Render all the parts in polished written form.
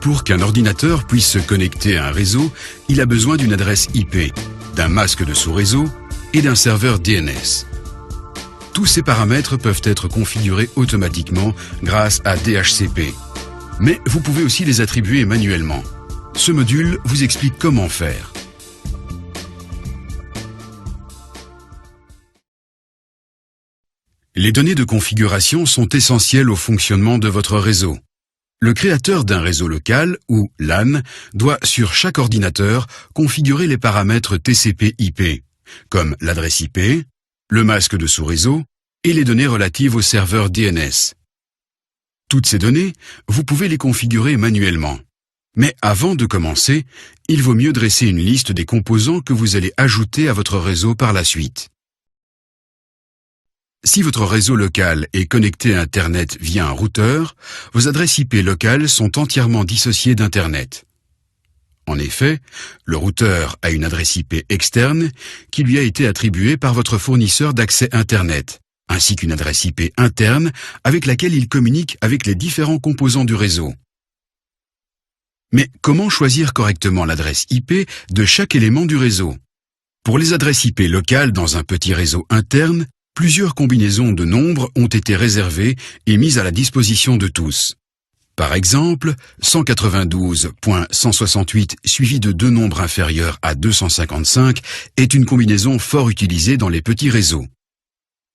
Pour qu'un ordinateur puisse se connecter à un réseau, il a besoin d'une adresse IP, d'un masque de sous-réseau et d'un serveur DNS. Tous ces paramètres peuvent être configurés automatiquement grâce à DHCP. Mais vous pouvez aussi les attribuer manuellement. Ce module vous explique comment faire. Les données de configuration sont essentielles au fonctionnement de votre réseau. Le créateur d'un réseau local, ou LAN, doit sur chaque ordinateur configurer les paramètres TCP/IP, comme l'adresse IP, le masque de sous-réseau et les données relatives au serveur DNS. Toutes ces données, vous pouvez les configurer manuellement. Mais avant de commencer, il vaut mieux dresser une liste des composants que vous allez ajouter à votre réseau par la suite. Si votre réseau local est connecté à Internet via un routeur, vos adresses IP locales sont entièrement dissociées d'Internet. En effet, le routeur a une adresse IP externe qui lui a été attribuée par votre fournisseur d'accès Internet, ainsi qu'une adresse IP interne avec laquelle il communique avec les différents composants du réseau. Mais comment choisir correctement l'adresse IP de chaque élément du réseau? Pour les adresses IP locales dans un petit réseau interne, plusieurs combinaisons de nombres ont été réservées et mises à la disposition de tous. Par exemple, 192.168 suivi de deux nombres inférieurs à 255 est une combinaison fort utilisée dans les petits réseaux.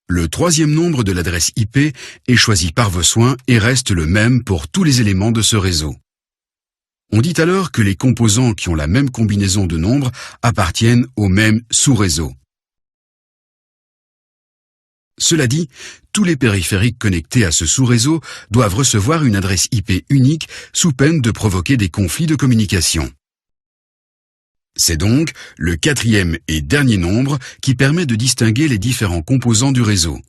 Le troisième nombre de l'adresse IP est choisi par vos soins et reste le même pour tous les éléments de ce réseau. On dit alors que les composants qui ont la même combinaison de nombres appartiennent au même sous-réseau. Cela dit, tous les périphériques connectés à ce sous-réseau doivent recevoir une adresse IP unique sous peine de provoquer des conflits de communication. C'est donc le quatrième et dernier nombre qui permet de distinguer les différents composants du réseau.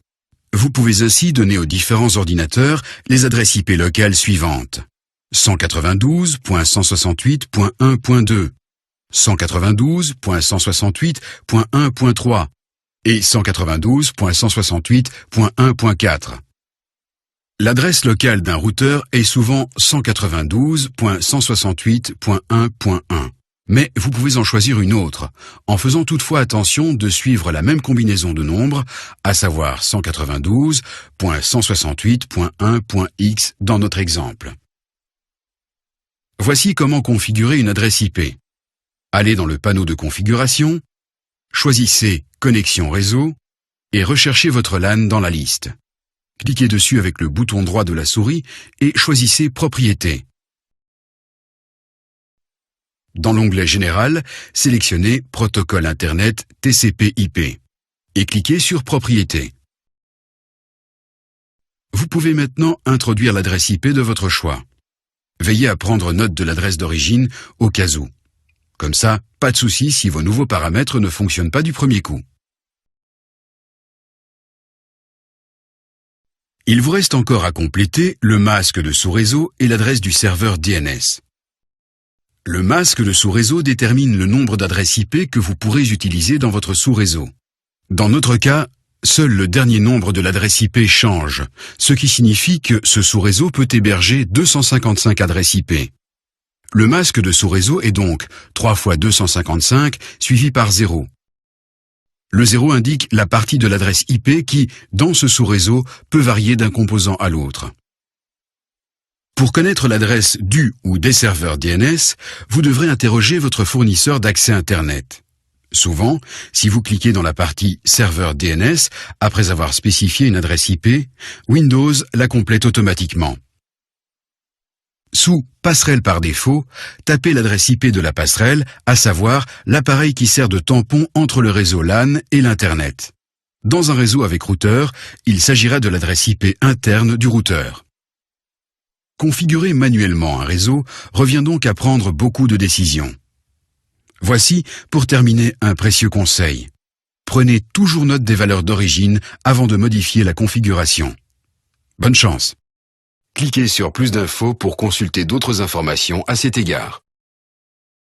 Vous pouvez ainsi donner aux différents ordinateurs les adresses IP locales suivantes: 192.168.1.2, 192.168.1.3 et 192.168.1.4. L'adresse locale d'un routeur est souvent 192.168.1.1, mais vous pouvez en choisir une autre, en faisant toutefois attention de suivre la même combinaison de nombres, à savoir 192.168.1.x dans notre exemple. Voici comment configurer une adresse IP. Allez dans le panneau de configuration, choisissez Connexion réseau et recherchez votre LAN dans la liste. Cliquez dessus avec le bouton droit de la souris et choisissez Propriétés. Dans l'onglet Général, sélectionnez Protocole Internet TCP/IP et cliquez sur Propriétés. Vous pouvez maintenant introduire l'adresse IP de votre choix. Veillez à prendre note de l'adresse d'origine au cas où. Comme ça, pas de souci si vos nouveaux paramètres ne fonctionnent pas du premier coup. Il vous reste encore à compléter le masque de sous-réseau et l'adresse du serveur DNS. Le masque de sous-réseau détermine le nombre d'adresses IP que vous pourrez utiliser dans votre sous-réseau. Dans notre cas, seul le dernier nombre de l'adresse IP change, ce qui signifie que ce sous-réseau peut héberger 255 adresses IP. Le masque de sous-réseau est donc 3 × 255 suivi par 0. Le 0 indique la partie de l'adresse IP qui, dans ce sous-réseau, peut varier d'un composant à l'autre. Pour connaître l'adresse du ou des serveurs DNS, vous devrez interroger votre fournisseur d'accès Internet. Souvent, si vous cliquez dans la partie Serveur DNS, après avoir spécifié une adresse IP, Windows la complète automatiquement. Sous Passerelle par défaut, tapez l'adresse IP de la passerelle, à savoir l'appareil qui sert de tampon entre le réseau LAN et l'Internet. Dans un réseau avec routeur, il s'agira de l'adresse IP interne du routeur. Configurer manuellement un réseau revient donc à prendre beaucoup de décisions. Voici, pour terminer, un précieux conseil. Prenez toujours note des valeurs d'origine avant de modifier la configuration. Bonne chance! Cliquez sur plus d'infos pour consulter d'autres informations à cet égard.